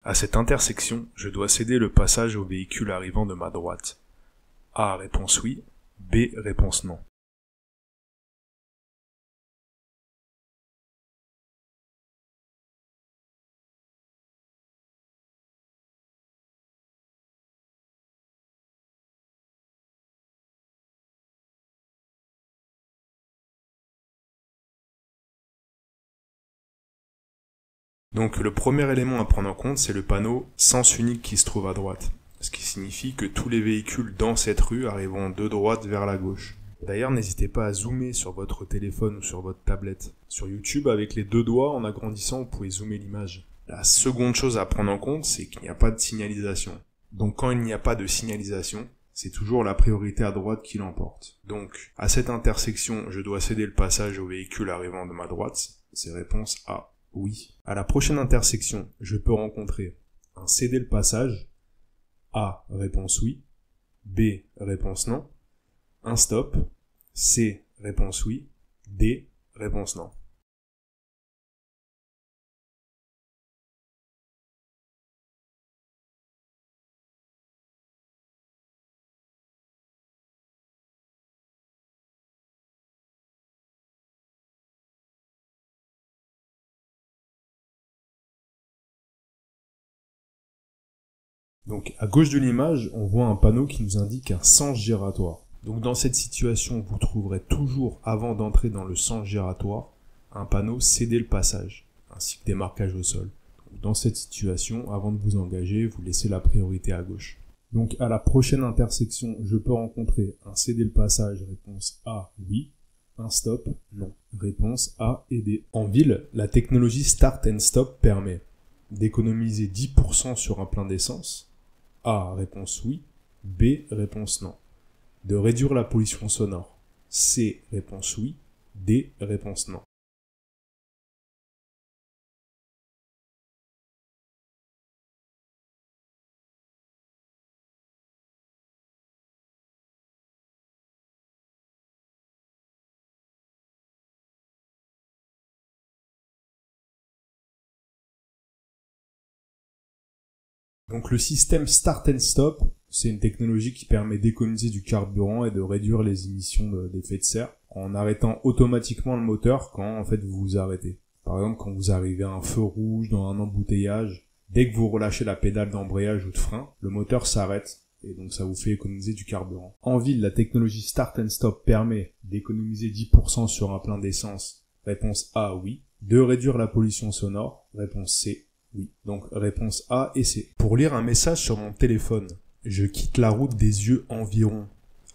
À cette intersection, je dois céder le passage au véhicule arrivant de ma droite. A. Réponse oui. B. Réponse non. Donc le premier élément à prendre en compte, c'est le panneau sens unique qui se trouve à droite. Ce qui signifie que tous les véhicules dans cette rue arriveront de droite vers la gauche. D'ailleurs, n'hésitez pas à zoomer sur votre téléphone ou sur votre tablette. Sur YouTube, avec les deux doigts, en agrandissant, vous pouvez zoomer l'image. La seconde chose à prendre en compte, c'est qu'il n'y a pas de signalisation. Donc quand il n'y a pas de signalisation, c'est toujours la priorité à droite qui l'emporte. Donc, à cette intersection, je dois céder le passage au véhicule arrivant de ma droite. C'est réponse A. Oui. À la prochaine intersection, je peux rencontrer un céder le passage, A, réponse oui, B, réponse non, un stop, C, réponse oui, D, réponse non. Donc à gauche de l'image, on voit un panneau qui nous indique un sens giratoire. Donc dans cette situation, vous trouverez toujours, avant d'entrer dans le sens giratoire, un panneau céder le passage, ainsi que des marquages au sol. Donc, dans cette situation, avant de vous engager, vous laissez la priorité à gauche. Donc à la prochaine intersection, je peux rencontrer un céder le passage, réponse A, oui, un stop, non. Réponse A et D. En ville, la technologie Start and Stop permet d'économiser 10% sur un plein d'essence, A, réponse oui. B, réponse non. De réduire la pollution sonore. C, réponse oui. D, réponse non. Donc le système Start and Stop, c'est une technologie qui permet d'économiser du carburant et de réduire les émissions d'effet de serre en arrêtant automatiquement le moteur quand en fait vous vous arrêtez. Par exemple, quand vous arrivez à un feu rouge dans un embouteillage, dès que vous relâchez la pédale d'embrayage ou de frein, le moteur s'arrête et donc ça vous fait économiser du carburant. En ville, la technologie Start and Stop permet d'économiser 10% sur un plein d'essence. Réponse A, oui. De réduire la pollution sonore. Réponse C, oui. Donc réponse A et C. Pour lire un message sur mon téléphone, je quitte la route des yeux environ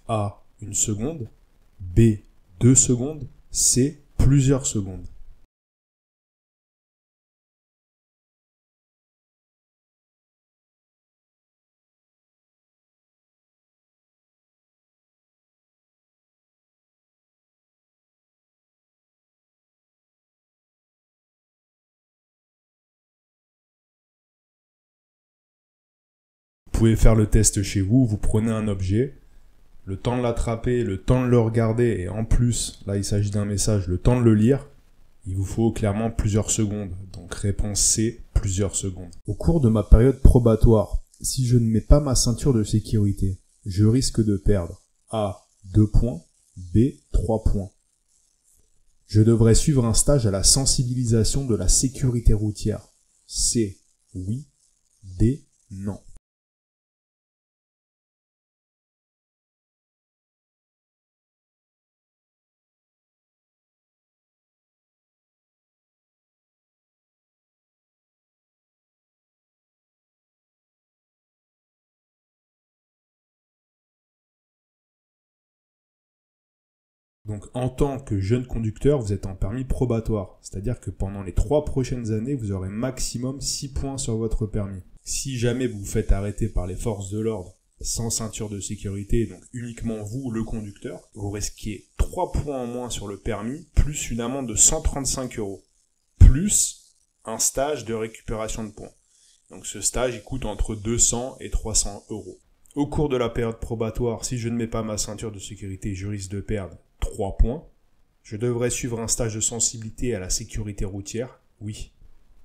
A, 1 seconde, B, 2 secondes, C, plusieurs secondes. Vous pouvez faire le test chez vous, vous prenez un objet, le temps de l'attraper, le temps de le regarder, et en plus, là il s'agit d'un message, le temps de le lire, il vous faut clairement plusieurs secondes. Donc réponse C, plusieurs secondes. Au cours de ma période probatoire, si je ne mets pas ma ceinture de sécurité, je risque de perdre A, 2 points, B, 3 points. Je devrais suivre un stage à la sensibilisation de la sécurité routière. C, oui, D, non. Donc en tant que jeune conducteur, vous êtes en permis probatoire. C'est-à-dire que pendant les 3 prochaines années, vous aurez maximum 6 points sur votre permis. Si jamais vous vous faites arrêter par les forces de l'ordre sans ceinture de sécurité, donc uniquement vous, le conducteur, vous risquez 3 points en moins sur le permis, plus une amende de 135 €, plus un stage de récupération de points. Donc ce stage, il coûte entre 200 et 300 €. Au cours de la période probatoire, si je ne mets pas ma ceinture de sécurité, je risque de perdre 3 points. Je devrais suivre un stage de sensibilité à la sécurité routière. Oui.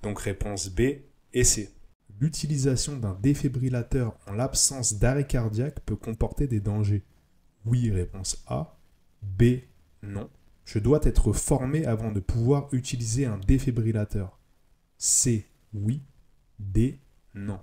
Donc réponse B et C. L'utilisation d'un défibrillateur en l'absence d'arrêt cardiaque peut comporter des dangers. Oui, réponse A. B. Non. Je dois être formé avant de pouvoir utiliser un défibrillateur. C. Oui. D. Non.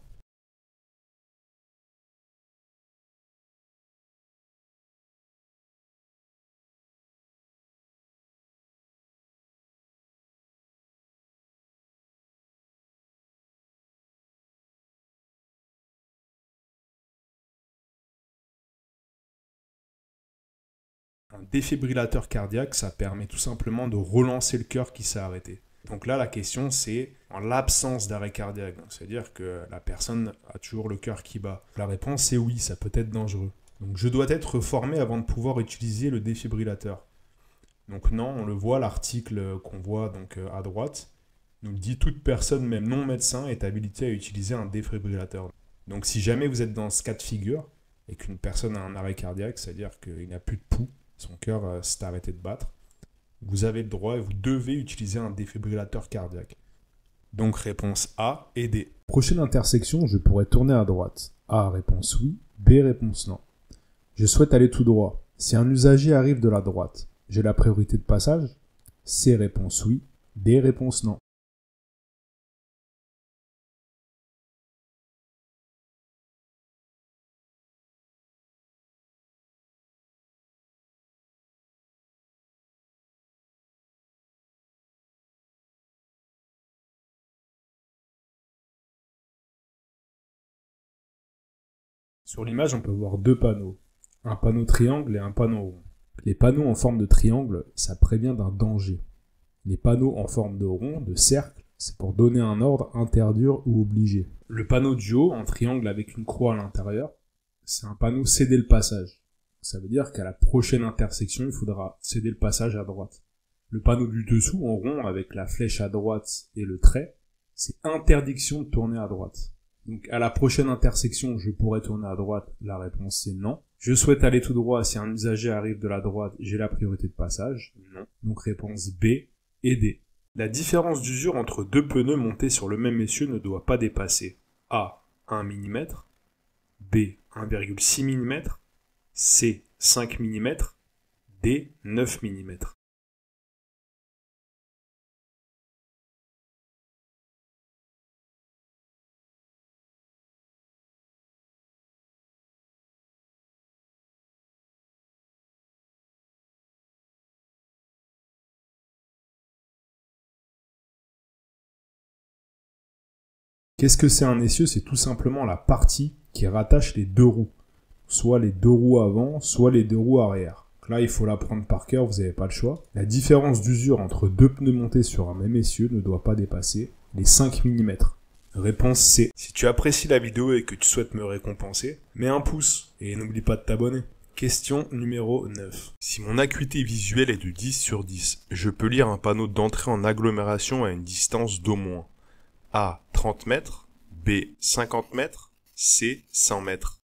Un défibrillateur cardiaque, ça permet tout simplement de relancer le cœur qui s'est arrêté. Donc là, la question, c'est en l'absence d'arrêt cardiaque. C'est-à-dire que la personne a toujours le cœur qui bat. La réponse, c'est oui, ça peut être dangereux. Donc je dois être formé avant de pouvoir utiliser le défibrillateur. Donc non, on le voit, l'article qu'on voit donc à droite nous le dit, toute personne, même non médecin, est habilitée à utiliser un défibrillateur. Donc si jamais vous êtes dans ce cas de figure et qu'une personne a un arrêt cardiaque, c'est-à-dire qu'il n'a plus de pouls, son cœur s'est arrêté de battre, vous avez le droit et vous devez utiliser un défibrillateur cardiaque. Donc réponse A et D. Prochaine intersection, je pourrais tourner à droite. A, réponse oui. B, réponse non. Je souhaite aller tout droit. Si un usager arrive de la droite, j'ai la priorité de passage? C, réponse oui. D, réponse non. Sur l'image, on peut voir deux panneaux. Un panneau triangle et un panneau rond. Les panneaux en forme de triangle, ça prévient d'un danger. Les panneaux en forme de rond, de cercle, c'est pour donner un ordre, interdire ou obliger. Le panneau du haut, en triangle avec une croix à l'intérieur, c'est un panneau céder le passage. Ça veut dire qu'à la prochaine intersection, il faudra céder le passage à droite. Le panneau du dessous, en rond, avec la flèche à droite et le trait, c'est interdiction de tourner à droite. Donc à la prochaine intersection, je pourrais tourner à droite, la réponse c'est non. Je souhaite aller tout droit, si un usager arrive de la droite, j'ai la priorité de passage, non. Donc réponse B et D. La différence d'usure entre deux pneus montés sur le même essieu ne doit pas dépasser A. 1 mm, B. 1,6 mm, C. 5 mm, D. 9 mm. Qu'est-ce que c'est un essieu? C'est tout simplement la partie qui rattache les deux roues. Soit les deux roues avant, soit les deux roues arrière. Là, il faut l'apprendre par cœur, vous n'avez pas le choix. La différence d'usure entre deux pneus montés sur un même essieu ne doit pas dépasser les 5 mm. Réponse C. Si tu apprécies la vidéo et que tu souhaites me récompenser, mets un pouce et n'oublie pas de t'abonner. Question numéro 9. Si mon acuité visuelle est de 10 sur 10, je peux lire un panneau d'entrée en agglomération à une distance d'au moins A. 30 mètres, B. 50 mètres, C. 100 mètres.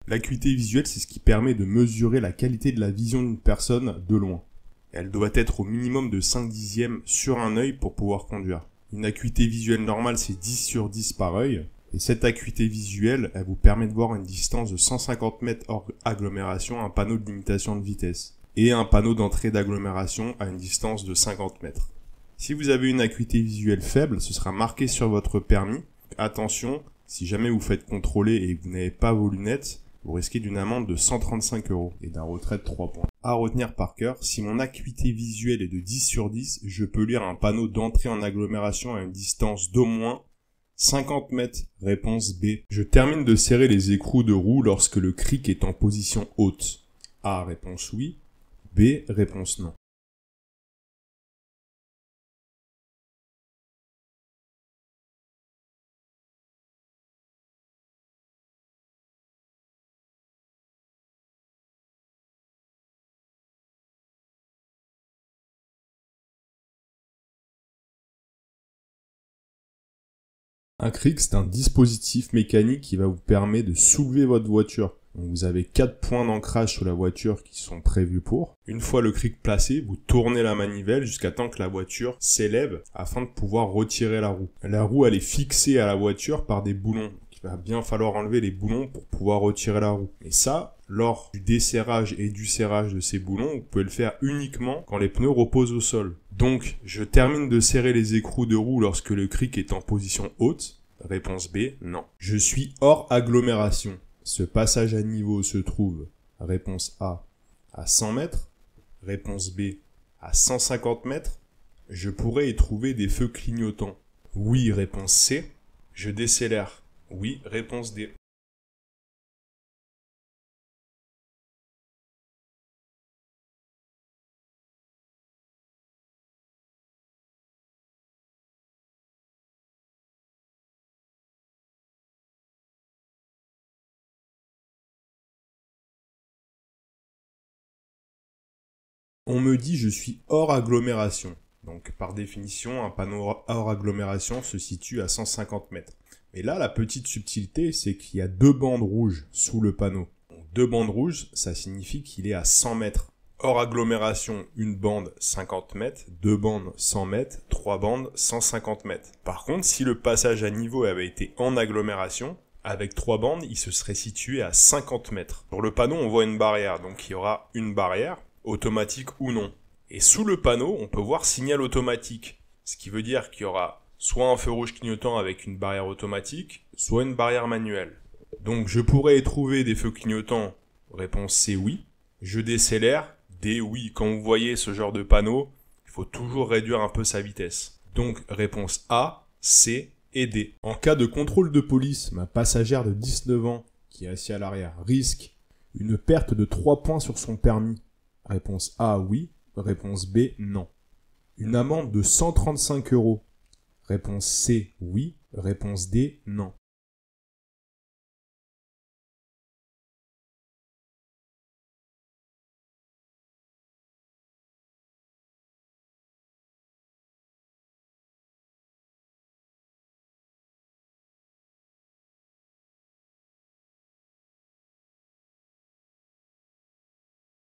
L'acuité visuelle, c'est ce qui permet de mesurer la qualité de la vision d'une personne de loin. Elle doit être au minimum de 5 dixièmes sur un œil pour pouvoir conduire. Une acuité visuelle normale, c'est 10 sur 10 par œil. Et cette acuité visuelle, elle vous permet de voir à une distance de 150 mètres hors agglomération un panneau de limitation de vitesse. Et un panneau d'entrée d'agglomération à une distance de 50 mètres. Si vous avez une acuité visuelle faible, ce sera marqué sur votre permis. Attention, si jamais vous faites contrôler et que vous n'avez pas vos lunettes, vous risquez d'une amende de 135 € et d'un retrait de 3 points. À retenir par cœur, si mon acuité visuelle est de 10 sur 10, je peux lire un panneau d'entrée en agglomération à une distance d'au moins 50 mètres. Réponse B. Je termine de serrer les écrous de roue lorsque le cric est en position haute. A. Réponse oui. B. Réponse non. Un cric, c'est un dispositif mécanique qui va vous permettre de soulever votre voiture. Donc vous avez 4 points d'ancrage sur la voiture qui sont prévus pour. Une fois le cric placé, vous tournez la manivelle jusqu'à temps que la voiture s'élève afin de pouvoir retirer la roue. La roue, elle est fixée à la voiture par des boulons. Il va bien falloir enlever les boulons pour pouvoir retirer la roue. Et ça, lors du desserrage et du serrage de ces boulons, vous pouvez le faire uniquement quand les pneus reposent au sol. Donc, je termine de serrer les écrous de roue lorsque le cric est en position haute. Réponse B, non. Je suis hors agglomération. Ce passage à niveau se trouve, réponse A, à 100 mètres. Réponse B, à 150 mètres. Je pourrais y trouver des feux clignotants. Oui, réponse C. Je décélère. Oui, réponse D. On me dit je suis hors agglomération. Donc par définition, un panneau hors agglomération se situe à 150 mètres. Mais là, la petite subtilité, c'est qu'il y a 2 bandes rouges sous le panneau. Donc 2 bandes rouges, ça signifie qu'il est à 100 mètres. Hors agglomération, une bande 50 mètres, 2 bandes 100 mètres, 3 bandes 150 mètres. Par contre, si le passage à niveau avait été en agglomération, avec 3 bandes, il se serait situé à 50 mètres. Sur le panneau, on voit une barrière, donc il y aura une barrière, automatique ou non. Et sous le panneau, on peut voir signal automatique, ce qui veut dire qu'il y aura soit un feu rouge clignotant avec une barrière automatique, soit une barrière manuelle. Donc je pourrais y trouver des feux clignotants, réponse C oui. Je décélère, D oui. Quand vous voyez ce genre de panneau, il faut toujours réduire un peu sa vitesse. Donc réponse A, C et D. En cas de contrôle de police, ma passagère de 19 ans, qui est assise à l'arrière, risque une perte de 3 points sur son permis. Réponse A, oui. Réponse B, non. Une amende de 135 €. Réponse C, oui. Réponse D, non.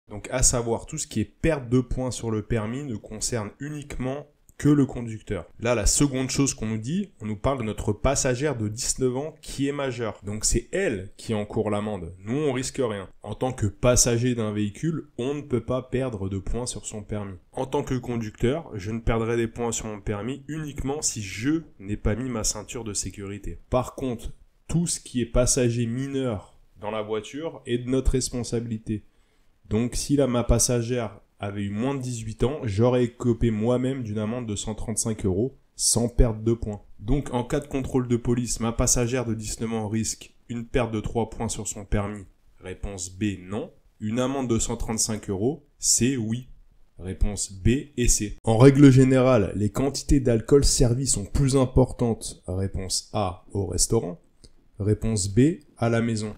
Donc à savoir, tout ce qui est perte de points sur le permis ne concerne uniquement que le conducteur. Là, la seconde chose qu'on nous dit, on nous parle de notre passagère de 19 ans qui est majeure. Donc c'est elle qui encourt l'amende. Nous, on risque rien. En tant que passager d'un véhicule, on ne peut pas perdre de points sur son permis. En tant que conducteur, je ne perdrai des points sur mon permis uniquement si je n'ai pas mis ma ceinture de sécurité. Par contre, tout ce qui est passager mineur dans la voiture est de notre responsabilité. Donc si ma passagère avait eu moins de 18 ans, j'aurais écopé moi-même d'une amende de 135 € sans perte de points. Donc en cas de contrôle de police, ma passagère de 19 ans risque une perte de 3 points sur son permis. Réponse B, non. Une amende de 135 €, C, oui. Réponse B et C. En règle générale, les quantités d'alcool servies sont plus importantes. Réponse A, au restaurant. Réponse B, à la maison.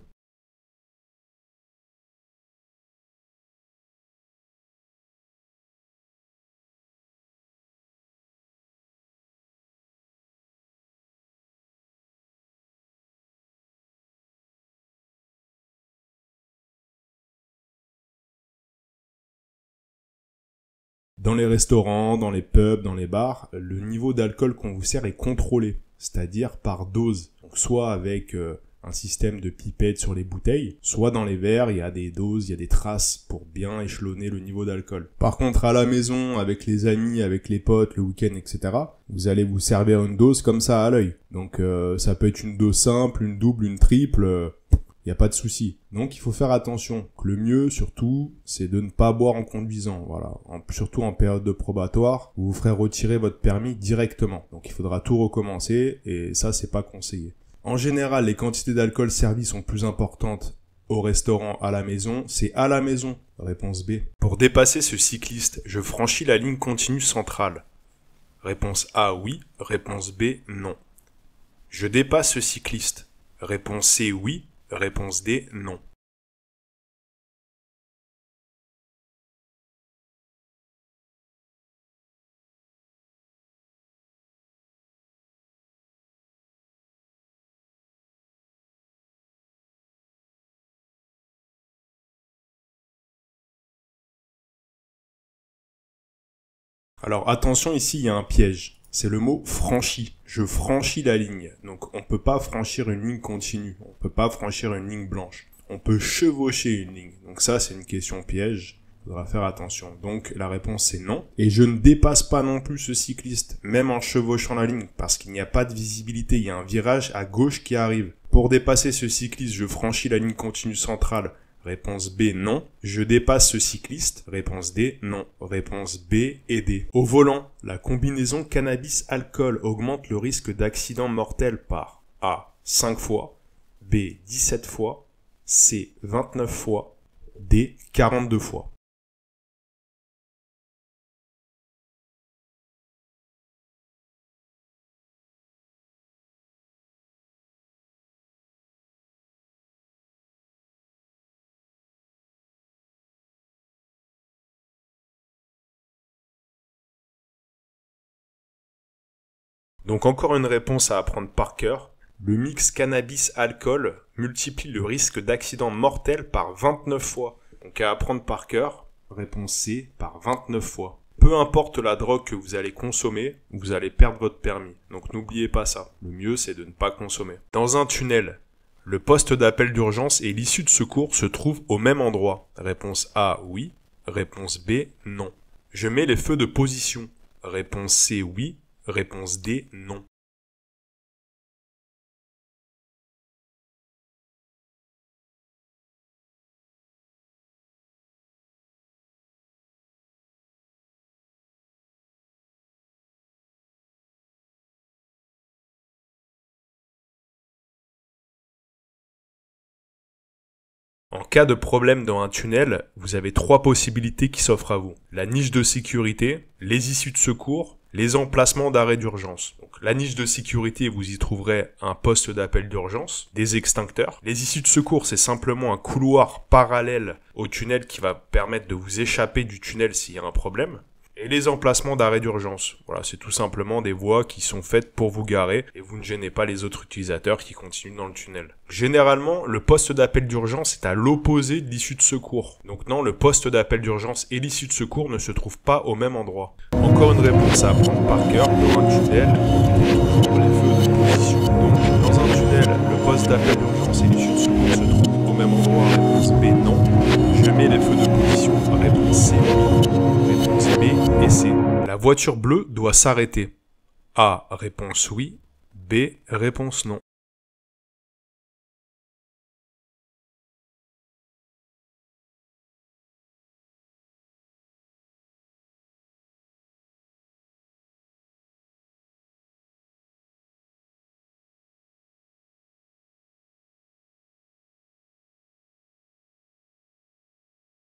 Dans les restaurants, dans les pubs, dans les bars, le niveau d'alcool qu'on vous sert est contrôlé, c'est-à-dire par dose. Donc soit avec un système de pipette sur les bouteilles, soit dans les verres, il y a des doses, il y a des traces pour bien échelonner le niveau d'alcool. Par contre, à la maison, avec les amis, avec les potes, le week-end, etc., vous allez vous servir une dose comme ça à l'œil. Donc ça peut être une dose simple, une double, une triple... il n'y a pas de souci. Donc il faut faire attention. Que le mieux surtout, c'est de ne pas boire en conduisant. Voilà. Surtout en période de probatoire, vous vous ferez retirer votre permis directement. Donc il faudra tout recommencer et ça c'est pas conseillé. En général, les quantités d'alcool servies sont plus importantes au restaurant, à la maison. C'est à la maison. Réponse B. Pour dépasser ce cycliste, je franchis la ligne continue centrale. Réponse A, oui. Réponse B, non. Je dépasse ce cycliste. Réponse C, oui. Réponse D, non. Alors attention, ici il y a un piège. C'est le mot franchi. Je franchis la ligne. Donc on peut pas franchir une ligne continue. On peut pas franchir une ligne blanche. On peut chevaucher une ligne. Donc ça c'est une question piège. Faudra faire attention. Donc la réponse c'est non. Et je ne dépasse pas non plus ce cycliste, même en chevauchant la ligne, parce qu'il n'y a pas de visibilité. Il y a un virage à gauche qui arrive. Pour dépasser ce cycliste, je franchis la ligne continue centrale. Réponse B, non. Je dépasse ce cycliste. Réponse D, non. Réponse B et D. Au volant, la combinaison cannabis-alcool augmente le risque d'accident mortel par A, 5 fois, B, 17 fois, C, 29 fois, D, 42 fois. Donc encore une réponse à apprendre par cœur. Le mix cannabis-alcool multiplie le risque d'accident mortel par 29 fois. Donc à apprendre par cœur, réponse C, par 29 fois. Peu importe la drogue que vous allez consommer, vous allez perdre votre permis. Donc n'oubliez pas ça. Le mieux c'est de ne pas consommer. Dans un tunnel, le poste d'appel d'urgence et l'issue de secours se trouvent au même endroit. Réponse A, oui. Réponse B, non. Je mets les feux de position. Réponse C, oui. Réponse D, non. En cas de problème dans un tunnel, vous avez 3 possibilités qui s'offrent à vous. La niche de sécurité, les issues de secours, les emplacements d'arrêt d'urgence. Donc, la niche de sécurité, vous y trouverez un poste d'appel d'urgence, des extincteurs. Les issues de secours, c'est simplement un couloir parallèle au tunnel qui va permettre de vous échapper du tunnel s'il y a un problème. Et les emplacements d'arrêt d'urgence. Voilà, c'est tout simplement des voies qui sont faites pour vous garer et vous ne gênez pas les autres utilisateurs qui continuent dans le tunnel. Généralement, le poste d'appel d'urgence est à l'opposé de l'issue de secours. Donc non, le poste d'appel d'urgence et l'issue de secours ne se trouvent pas au même endroit. Encore une réponse à apprendre par cœur. Dans un tunnel, on trouve les feux de position. Donc dans un tunnel, le poste d'appel d'urgence et l'issue de secours se trouvent au même endroit. Réponse B, non. Je mets les feux de position. Réponse C, oui. Réponse B et C. La voiture bleue doit s'arrêter. A, réponse oui. B, réponse non.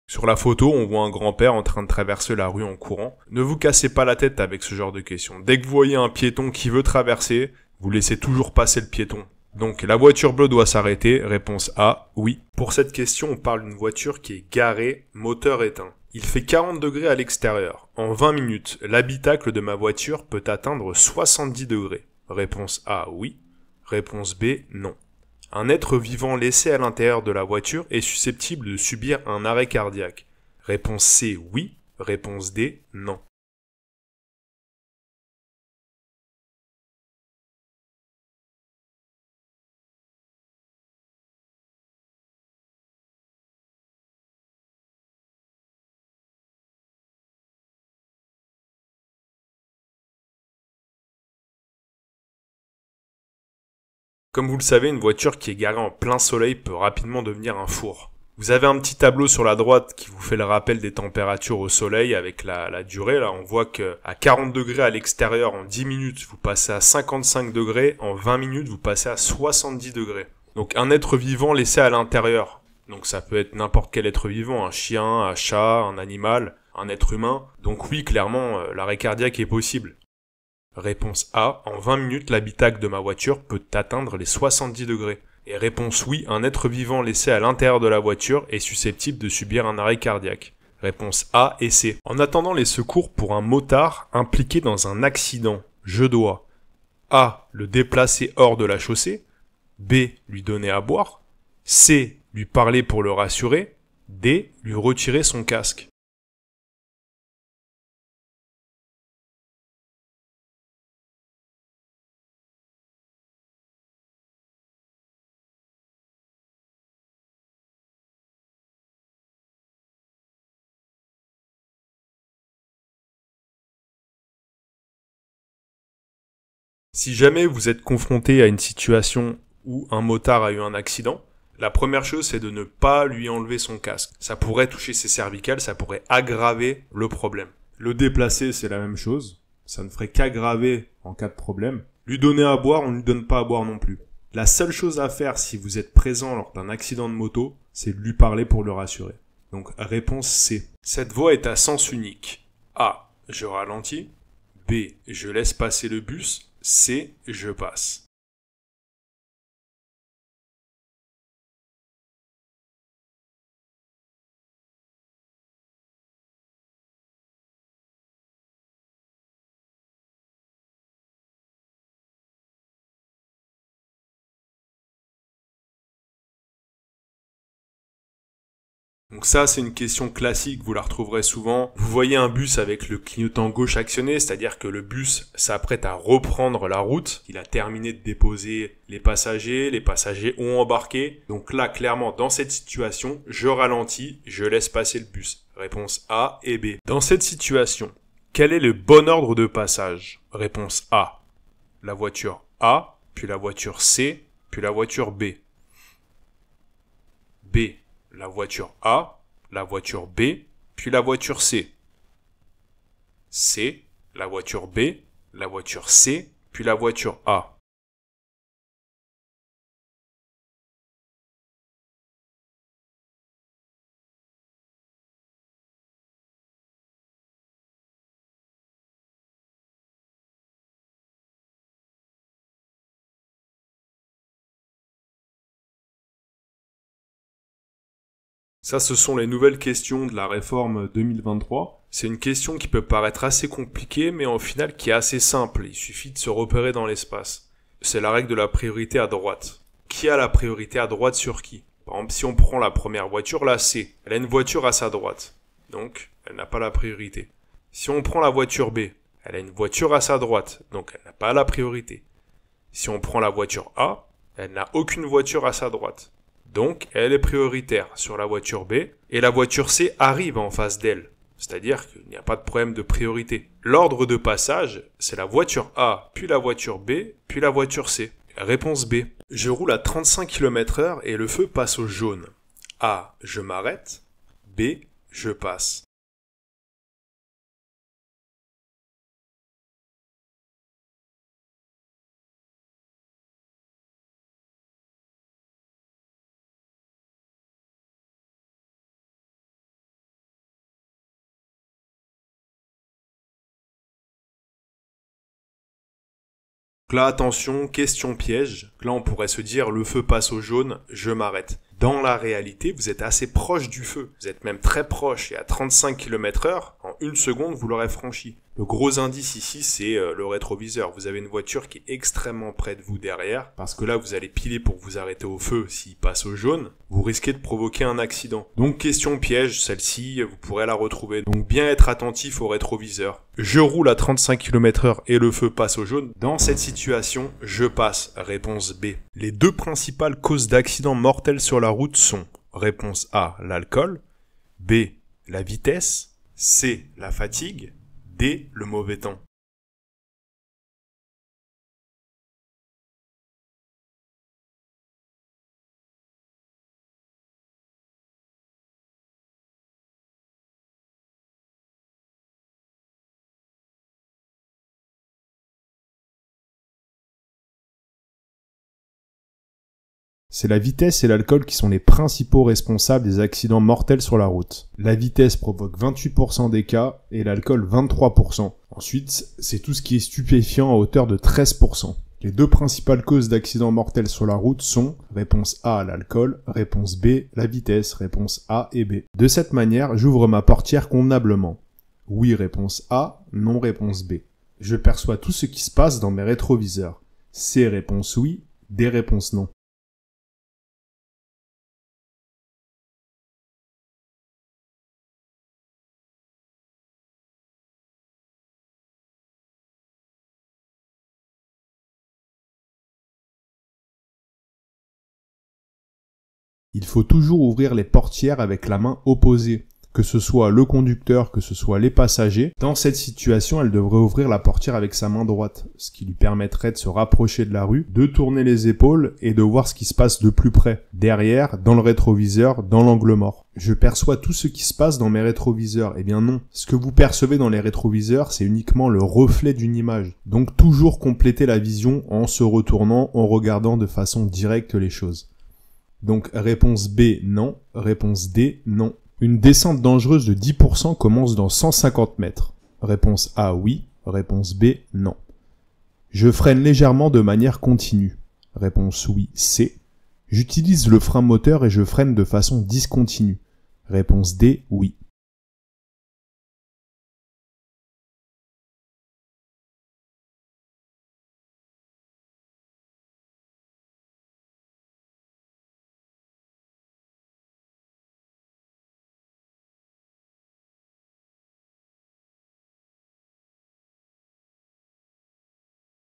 Sur la photo, on voit un grand-père en train de traverser la rue en courant. Ne vous cassez pas la tête avec ce genre de questions. Dès que vous voyez un piéton qui veut traverser, vous laissez toujours passer le piéton. Donc, la voiture bleue doit s'arrêter. Réponse A, oui. Pour cette question, on parle d'une voiture qui est garée, moteur éteint. Il fait 40 degrés à l'extérieur. En 20 minutes, l'habitacle de ma voiture peut atteindre 70 degrés. Réponse A, oui. Réponse B, non. Un être vivant laissé à l'intérieur de la voiture est susceptible de subir un arrêt cardiaque. Réponse C, oui. Réponse D, non. Comme vous le savez, une voiture qui est garée en plein soleil peut rapidement devenir un four. Vous avez un petit tableau sur la droite qui vous fait le rappel des températures au soleil avec la durée. Là, on voit que à 40 degrés à l'extérieur en 10 minutes, vous passez à 55 degrés. En 20 minutes, vous passez à 70 degrés. Donc un être vivant laissé à l'intérieur. Donc ça peut être n'importe quel être vivant, un chien, un chat, un animal, un être humain. Donc oui, clairement, l'arrêt cardiaque est possible. Réponse A, en 20 minutes, l'habitacle de ma voiture peut atteindre les 70 degrés. Et réponse oui, un être vivant laissé à l'intérieur de la voiture est susceptible de subir un arrêt cardiaque. Réponse A et C. En attendant les secours pour un motard impliqué dans un accident, je dois A, le déplacer hors de la chaussée, B, lui donner à boire, C, lui parler pour le rassurer, D, lui retirer son casque. Si jamais vous êtes confronté à une situation où un motard a eu un accident, la première chose, c'est de ne pas lui enlever son casque. Ça pourrait toucher ses cervicales, ça pourrait aggraver le problème. Le déplacer, c'est la même chose. Ça ne ferait qu'aggraver en cas de problème. Lui donner à boire, on ne lui donne pas à boire non plus. La seule chose à faire si vous êtes présent lors d'un accident de moto, c'est de lui parler pour le rassurer. Donc, réponse C. Cette voie est à sens unique. A. Je ralentis. B. Je laisse passer le bus. C. Je passe. Donc ça, c'est une question classique, vous la retrouverez souvent. Vous voyez un bus avec le clignotant gauche actionné, c'est-à-dire que le bus s'apprête à reprendre la route. Il a terminé de déposer les passagers ont embarqué. Donc là, clairement, dans cette situation, je ralentis, je laisse passer le bus. Réponse A et B. Dans cette situation, quel est le bon ordre de passage? Réponse A. La voiture A, puis la voiture C, puis la voiture B. B. La voiture A, la voiture B, puis la voiture C. C, la voiture B, la voiture C, puis la voiture A. Ça, ce sont les nouvelles questions de la réforme 2023. C'est une question qui peut paraître assez compliquée, mais au final qui est assez simple. Il suffit de se repérer dans l'espace. C'est la règle de la priorité à droite. Qui a la priorité à droite sur qui? Par exemple, si on prend la première voiture, la C, elle a une voiture à sa droite. Donc, elle n'a pas la priorité. Si on prend la voiture B, elle a une voiture à sa droite. Donc, elle n'a pas la priorité. Si on prend la voiture A, elle n'a aucune voiture à sa droite. Donc, elle est prioritaire sur la voiture B, et la voiture C arrive en face d'elle. C'est-à-dire qu'il n'y a pas de problème de priorité. L'ordre de passage, c'est la voiture A, puis la voiture B, puis la voiture C. Réponse B. Je roule à 35 km/h et le feu passe au jaune. A. Je m'arrête. B. Je passe. Donc là, attention, question piège. Là, on pourrait se dire, le feu passe au jaune, je m'arrête. Dans la réalité, vous êtes assez proche du feu. Vous êtes même très proche, et à 35 km/h, en une seconde, vous l'aurez franchi. Le gros indice ici, c'est le rétroviseur. Vous avez une voiture qui est extrêmement près de vous derrière, parce que là, vous allez piler pour vous arrêter au feu s'il passe au jaune. Vous risquez de provoquer un accident. Donc, question piège, celle-ci, vous pourrez la retrouver. Donc, bien être attentif au rétroviseur. Je roule à 35 km/h et le feu passe au jaune. Dans cette situation, je passe. Réponse B. Les deux principales causes d'accidents mortels sur la route sont: réponse A, l'alcool. B, la vitesse. C, la fatigue. D, le mauvais temps. C'est la vitesse et l'alcool qui sont les principaux responsables des accidents mortels sur la route. La vitesse provoque 28% des cas et l'alcool 23%. Ensuite, c'est tout ce qui est stupéfiant à hauteur de 13%. Les deux principales causes d'accidents mortels sur la route sont: réponse A, l'alcool, réponse B, la vitesse, réponse A et B. De cette manière, j'ouvre ma portière convenablement. Oui, réponse A, non, réponse B. Je perçois tout ce qui se passe dans mes rétroviseurs. C, réponse oui, D, réponse non. Il faut toujours ouvrir les portières avec la main opposée. que ce soit le conducteur, que ce soit les passagers. Dans cette situation, elle devrait ouvrir la portière avec sa main droite, ce qui lui permettrait de se rapprocher de la rue, de tourner les épaules et de voir ce qui se passe de plus près, derrière, dans le rétroviseur, dans l'angle mort. Je perçois tout ce qui se passe dans mes rétroviseurs. Eh bien non, ce que vous percevez dans les rétroviseurs, c'est uniquement le reflet d'une image. Donc toujours compléter la vision en se retournant, en regardant de façon directe les choses. Donc réponse B, non. Réponse D, non. Une descente dangereuse de 10% commence dans 150 mètres. Réponse A, oui. Réponse B, non. Je freine légèrement de manière continue. Réponse oui, C. J'utilise le frein moteur et je freine de façon discontinue. Réponse D, oui.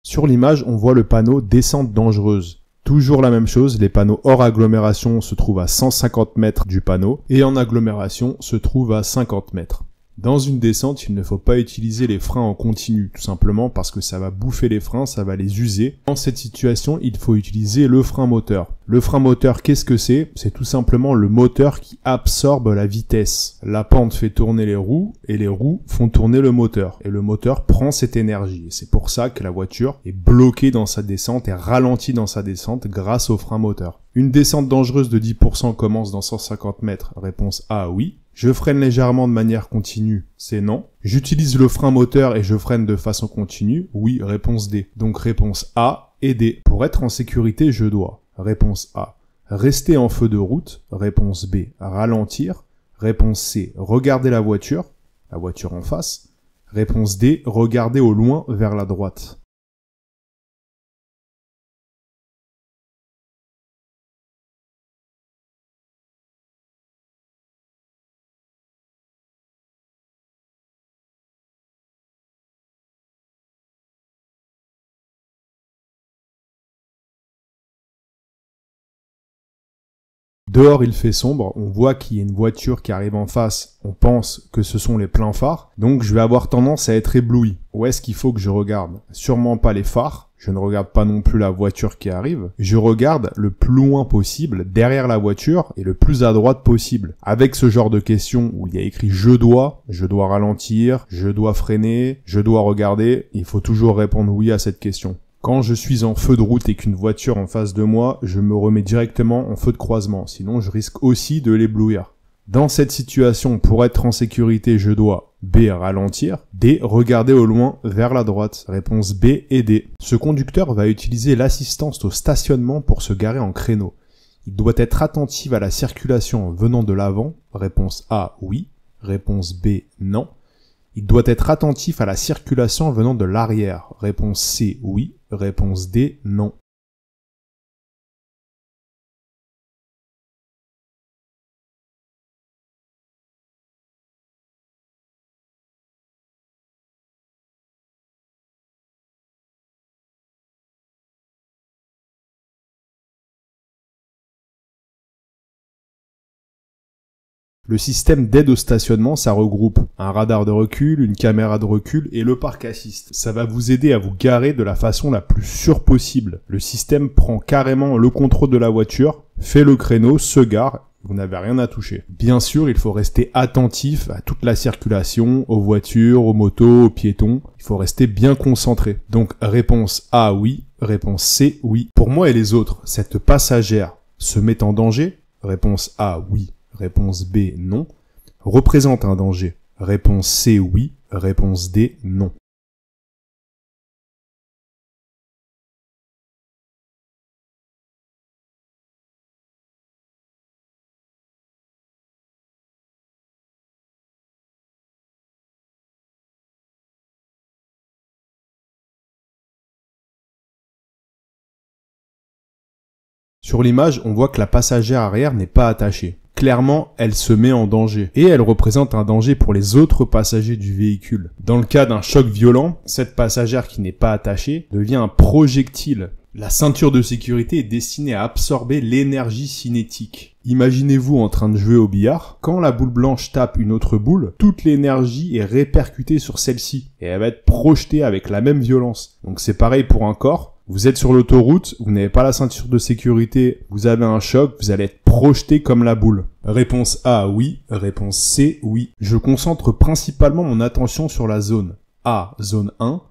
Sur l'image, on voit le panneau descente dangereuse. Toujours la même chose, les panneaux hors agglomération se trouvent à 150 mètres du panneau et en agglomération se trouvent à 50 mètres. Dans une descente, il ne faut pas utiliser les freins en continu, tout simplement parce que ça va bouffer les freins, ça va les user. Dans cette situation, il faut utiliser le frein moteur. Le frein moteur, qu'est-ce que c'est? C'est tout simplement le moteur qui absorbe la vitesse. La pente fait tourner les roues et les roues font tourner le moteur. Et le moteur prend cette énergie. Et c'est pour ça que la voiture est bloquée dans sa descente et ralentie dans sa descente grâce au frein moteur. Une descente dangereuse de 10% commence dans 150 mètres. Réponse A, oui. Je freine légèrement de manière continue, c'est non. J'utilise le frein moteur et je freine de façon continue, oui, réponse D. Donc réponse A et D. Pour être en sécurité, je dois. Réponse A. Rester en feu de route. Réponse B. Ralentir. Réponse C. Regarder la voiture en face. Réponse D. Regarder au loin vers la droite. Dehors, il fait sombre, on voit qu'il y a une voiture qui arrive en face, on pense que ce sont les pleins phares, donc je vais avoir tendance à être ébloui. Où est-ce qu'il faut que je regarde? Sûrement pas les phares, je ne regarde pas non plus la voiture qui arrive, je regarde le plus loin possible, derrière la voiture, et le plus à droite possible. Avec ce genre de questions où il y a écrit je dois ralentir, je dois freiner, je dois regarder, il faut toujours répondre oui à cette question. Quand je suis en feu de route et qu'une voiture en face de moi, je me remets directement en feu de croisement, sinon je risque aussi de l'éblouir. Dans cette situation, pour être en sécurité, je dois B. Ralentir, D. Regarder au loin vers la droite. Réponse B et D. Ce conducteur va utiliser l'assistance au stationnement pour se garer en créneau. Il doit être attentif à la circulation venant de l'avant. Réponse A, oui. Réponse B, non. Il doit être attentif à la circulation venant de l'arrière. Réponse C, oui. Réponse D, non. Le système d'aide au stationnement, ça regroupe un radar de recul, une caméra de recul et le parc assist. Ça va vous aider à vous garer de la façon la plus sûre possible. Le système prend carrément le contrôle de la voiture, fait le créneau, se gare, vous n'avez rien à toucher. Bien sûr, il faut rester attentif à toute la circulation, aux voitures, aux motos, aux piétons. Il faut rester bien concentré. Donc réponse A, oui. Réponse C, oui. Pour moi et les autres, cette passagère se met en danger? Réponse A, oui. Réponse B, non. Représente un danger. Réponse C, oui. Réponse D, non. Sur l'image, on voit que la passagère arrière n'est pas attachée. Clairement, elle se met en danger. Et elle représente un danger pour les autres passagers du véhicule. Dans le cas d'un choc violent, cette passagère qui n'est pas attachée devient un projectile. La ceinture de sécurité est destinée à absorber l'énergie cinétique. Imaginez-vous en train de jouer au billard. Quand la boule blanche tape une autre boule, toute l'énergie est répercutée sur celle-ci et elle va être projetée avec la même violence. Donc c'est pareil pour un corps. Vous êtes sur l'autoroute, vous n'avez pas la ceinture de sécurité, vous avez un choc, vous allez être projeté comme la boule. Réponse A, oui. Réponse C, oui. Je concentre principalement mon attention sur la zone. A, zone 1.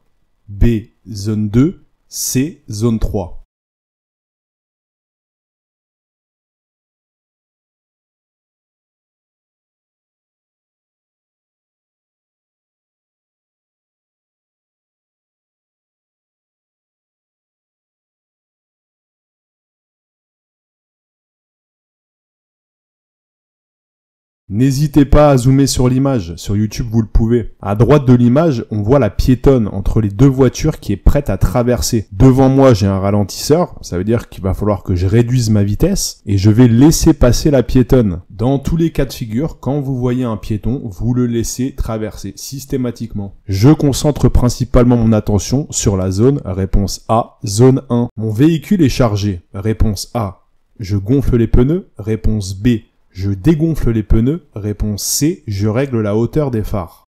B, zone 2. C, zone 3. N'hésitez pas à zoomer sur l'image, sur YouTube vous le pouvez. À droite de l'image, on voit la piétonne entre les deux voitures qui est prête à traverser. Devant moi, j'ai un ralentisseur, ça veut dire qu'il va falloir que je réduise ma vitesse et je vais laisser passer la piétonne. Dans tous les cas de figure, quand vous voyez un piéton, vous le laissez traverser systématiquement. Je concentre principalement mon attention sur la zone, réponse A, zone 1. Mon véhicule est chargé, réponse A. Je gonfle les pneus, réponse B. Je dégonfle les pneus, réponse C, je règle la hauteur des phares.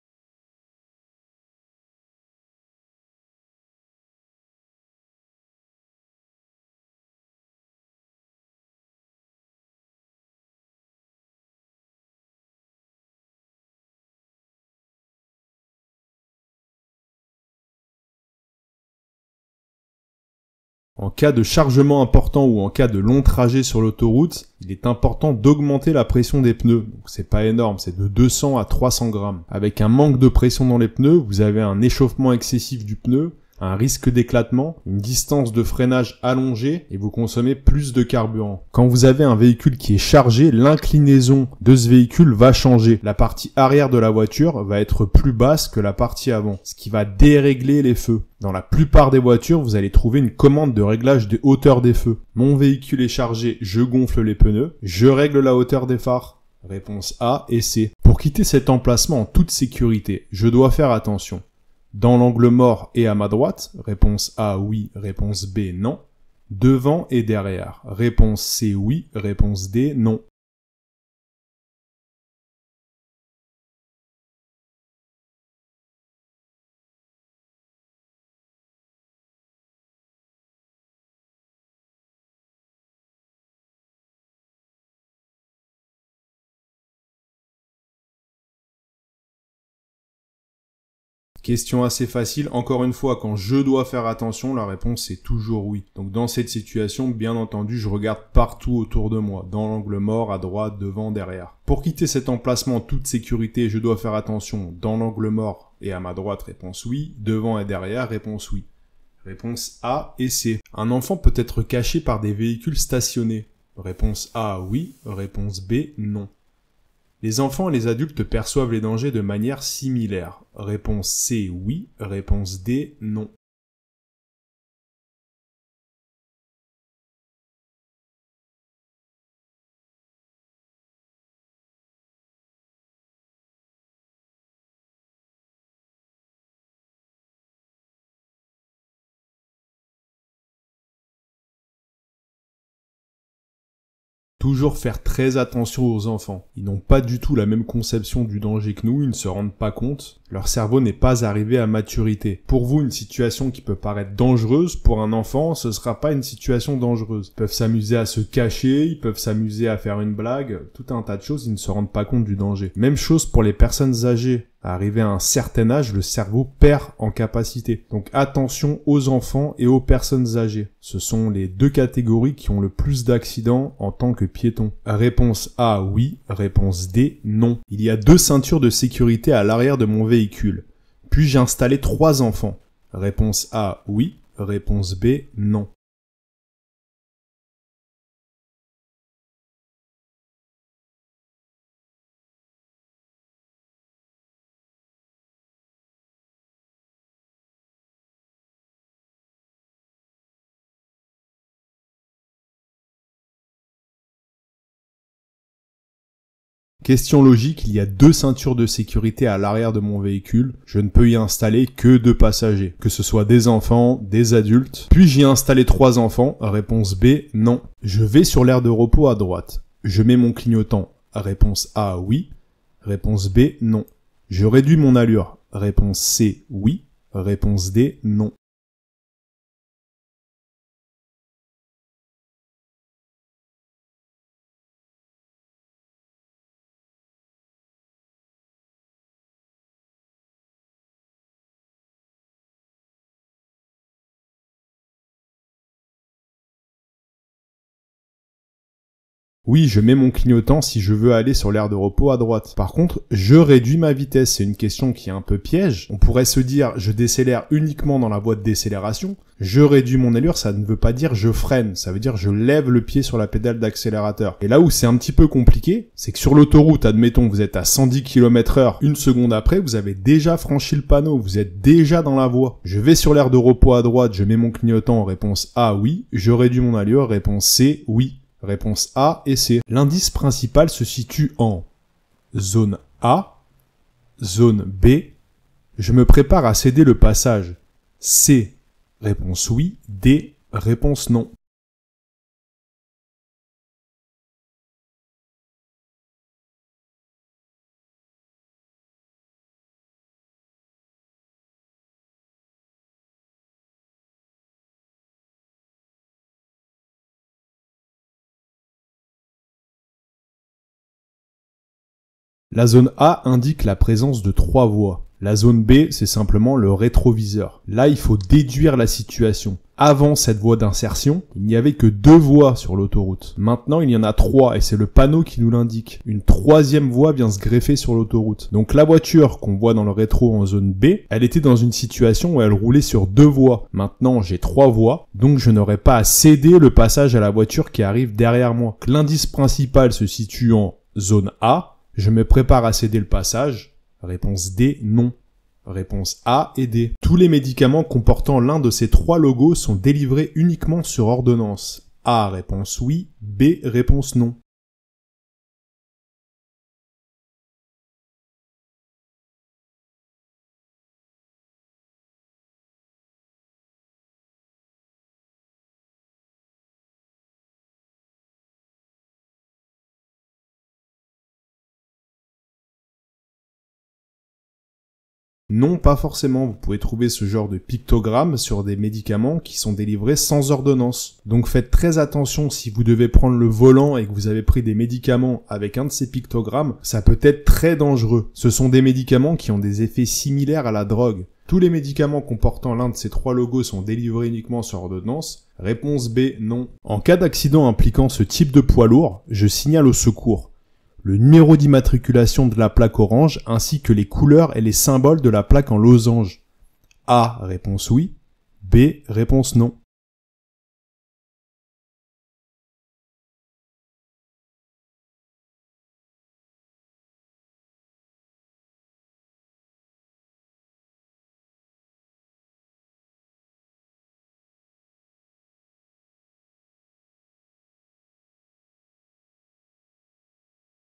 En cas de chargement important ou en cas de long trajet sur l'autoroute, il est important d'augmenter la pression des pneus. Donc c'est pas énorme, c'est de 200 à 300 grammes. Avec un manque de pression dans les pneus, vous avez un échauffement excessif du pneu, un risque d'éclatement, une distance de freinage allongée et vous consommez plus de carburant. Quand vous avez un véhicule qui est chargé, l'inclinaison de ce véhicule va changer. La partie arrière de la voiture va être plus basse que la partie avant, ce qui va dérégler les feux. Dans la plupart des voitures, vous allez trouver une commande de réglage des hauteurs des feux. Mon véhicule est chargé, je gonfle les pneus, je règle la hauteur des phares. Réponse A et C. Pour quitter cet emplacement en toute sécurité, je dois faire attention. Dans l'angle mort et à ma droite, réponse A oui, réponse B non. Devant et derrière, réponse C oui, réponse D non. Question assez facile, encore une fois, quand je dois faire attention, la réponse est toujours oui. Donc dans cette situation, bien entendu, je regarde partout autour de moi, dans l'angle mort, à droite, devant, derrière. Pour quitter cet emplacement en toute sécurité, je dois faire attention dans l'angle mort et à ma droite, réponse oui, devant et derrière, réponse oui. Réponse A et C. Un enfant peut être caché par des véhicules stationnés. Réponse A oui, réponse B non. Les enfants et les adultes perçoivent les dangers de manière similaire. Réponse C, oui. Réponse D, non. Toujours faire très attention aux enfants. Ils n'ont pas du tout la même conception du danger que nous, ils ne se rendent pas compte. Leur cerveau n'est pas arrivé à maturité. Pour vous, une situation qui peut paraître dangereuse, pour un enfant, ce sera pas une situation dangereuse. Ils peuvent s'amuser à se cacher, ils peuvent s'amuser à faire une blague, tout un tas de choses, ils ne se rendent pas compte du danger. Même chose pour les personnes âgées. Arrivé à un certain âge, le cerveau perd en capacité. Donc attention aux enfants et aux personnes âgées. Ce sont les deux catégories qui ont le plus d'accidents en tant que piétons. Réponse A, oui. Réponse D, non. Il y a 2 ceintures de sécurité à l'arrière de mon véhicule. Puis-je installer 3 enfants? Réponse A, oui. Réponse B, non. Question logique, il y a 2 ceintures de sécurité à l'arrière de mon véhicule. Je ne peux y installer que 2 passagers, que ce soit des enfants, des adultes. Puis j'y ai installé 3 enfants. Réponse B, non. Je vais sur l'aire de repos à droite. je mets mon clignotant. Réponse A, oui. Réponse B, non. Je réduis mon allure. Réponse C, oui. Réponse D, non. Oui, je mets mon clignotant si je veux aller sur l'aire de repos à droite. Par contre, je réduis ma vitesse. C'est une question qui est un peu piège. On pourrait se dire, je décélère uniquement dans la voie de décélération. Je réduis mon allure, ça ne veut pas dire je freine. Ça veut dire je lève le pied sur la pédale d'accélérateur. Et là où c'est un petit peu compliqué, c'est que sur l'autoroute, admettons, vous êtes à 110 km/h. Une seconde après, vous avez déjà franchi le panneau. Vous êtes déjà dans la voie. Je vais sur l'aire de repos à droite, je mets mon clignotant. Réponse A, oui. Je réduis mon allure. Réponse C, oui. Réponse A et C. L'indice principal se situe en zone A, zone B. Je me prépare à céder le passage. C, réponse oui. D, réponse non. La zone A indique la présence de 3 voies. La zone B, c'est simplement le rétroviseur. Là, il faut déduire la situation. Avant cette voie d'insertion, il n'y avait que 2 voies sur l'autoroute. Maintenant, il y en a 3 et c'est le panneau qui nous l'indique. Une 3e voie vient se greffer sur l'autoroute. Donc la voiture qu'on voit dans le rétro en zone B, elle était dans une situation où elle roulait sur 2 voies. Maintenant, j'ai 3 voies, donc je n'aurai pas à céder le passage à la voiture qui arrive derrière moi. L'indice principal se situe en zone A. Je me prépare à céder le passage. Réponse D, non. Réponse A et D. Tous les médicaments comportant l'un de ces 3 logos sont délivrés uniquement sur ordonnance. A, réponse oui. B, réponse non. Non, pas forcément. Vous pouvez trouver ce genre de pictogramme sur des médicaments qui sont délivrés sans ordonnance. Donc faites très attention si vous devez prendre le volant et que vous avez pris des médicaments avec un de ces pictogrammes, ça peut être très dangereux. Ce sont des médicaments qui ont des effets similaires à la drogue. Tous les médicaments comportant l'un de ces 3 logos sont délivrés uniquement sur ordonnance. Réponse B, non. En cas d'accident impliquant ce type de poids lourd, je signale au secours le numéro d'immatriculation de la plaque orange ainsi que les couleurs et les symboles de la plaque en losange. A, réponse oui. B, réponse non.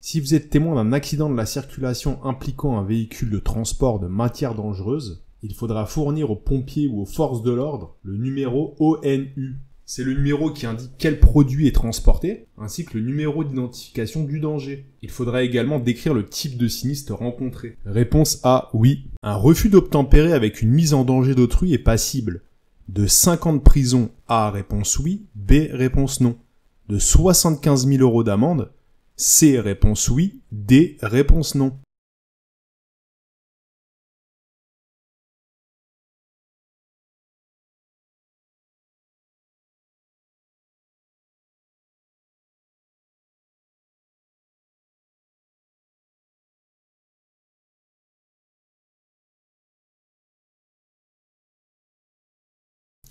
Si vous êtes témoin d'un accident de la circulation impliquant un véhicule de transport de matières dangereuses, il faudra fournir aux pompiers ou aux forces de l'ordre le numéro ONU. C'est le numéro qui indique quel produit est transporté, ainsi que le numéro d'identification du danger. Il faudra également décrire le type de sinistre rencontré. Réponse A, oui. Un refus d'obtempérer avec une mise en danger d'autrui est passible de 5 ans de prison. A, réponse oui. B, réponse non. De 75 000 € d'amende. C, réponse oui. D, réponse non.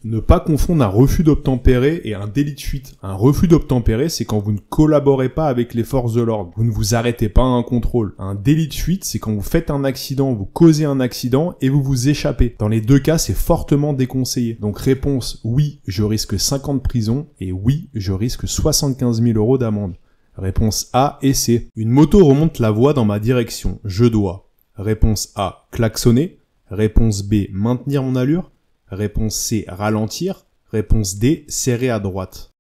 Ne pas confondre un refus d'obtempérer et un délit de fuite. Un refus d'obtempérer, c'est quand vous ne collaborez pas avec les forces de l'ordre. Vous ne vous arrêtez pas à un contrôle. Un délit de fuite, c'est quand vous faites un accident, vous causez un accident et vous vous échappez. Dans les 2 cas, c'est fortement déconseillé. Donc réponse oui, je risque 5 ans de prison et oui, je risque 75 000 € d'amende. Réponse A et C. Une moto remonte la voie dans ma direction. Je dois. Réponse A, klaxonner. Réponse B, maintenir mon allure. Réponse C, ralentir. Réponse D, serrer à droite.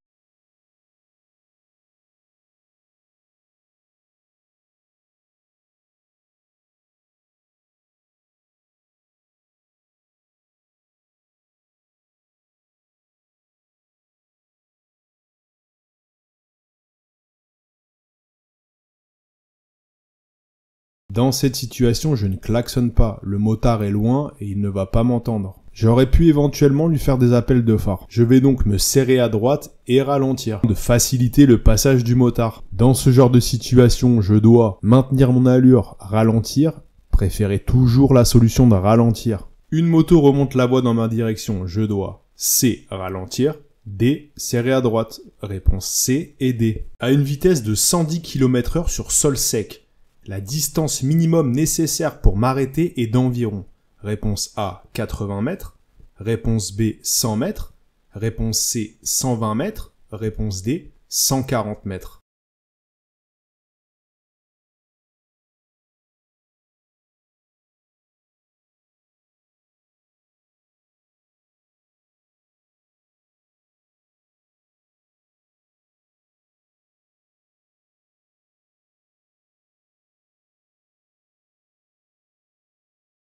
Dans cette situation, je ne klaxonne pas, le motard est loin et il ne va pas m'entendre. J'aurais pu éventuellement lui faire des appels de phare. Je vais donc me serrer à droite et ralentir, de faciliter le passage du motard. Dans ce genre de situation, je dois maintenir mon allure, ralentir, préférer toujours la solution de ralentir. Une moto remonte la voie dans ma direction, je dois C, ralentir, D, serrer à droite. Réponse C et D. À une vitesse de 110 km/h sur sol sec, la distance minimum nécessaire pour m'arrêter est d'environ. Réponse A, 80 mètres. Réponse B, 100 mètres. Réponse C, 120 mètres. Réponse D, 140 mètres.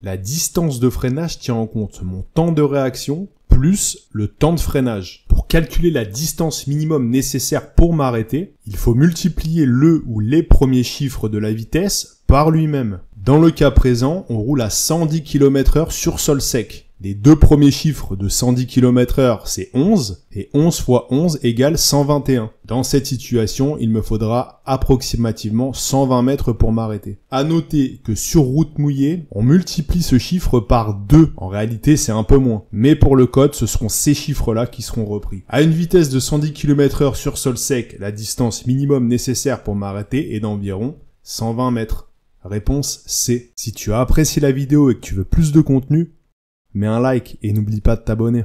La distance de freinage tient en compte mon temps de réaction plus le temps de freinage. Pour calculer la distance minimum nécessaire pour m'arrêter, il faut multiplier le ou les premiers chiffres de la vitesse par lui-même. Dans le cas présent, on roule à 110 km/h sur sol sec. Les deux premiers chiffres de 110 km/h, c'est 11, et 11 fois 11 égale 121. Dans cette situation, il me faudra approximativement 120 mètres pour m'arrêter. À noter que sur route mouillée, on multiplie ce chiffre par 2. En réalité, c'est un peu moins. Mais pour le code, ce seront ces chiffres-là qui seront repris. À une vitesse de 110 km/h sur sol sec, la distance minimum nécessaire pour m'arrêter est d'environ 120 mètres. Réponse C. Si tu as apprécié la vidéo et que tu veux plus de contenu, mets un like et n'oublie pas de t'abonner.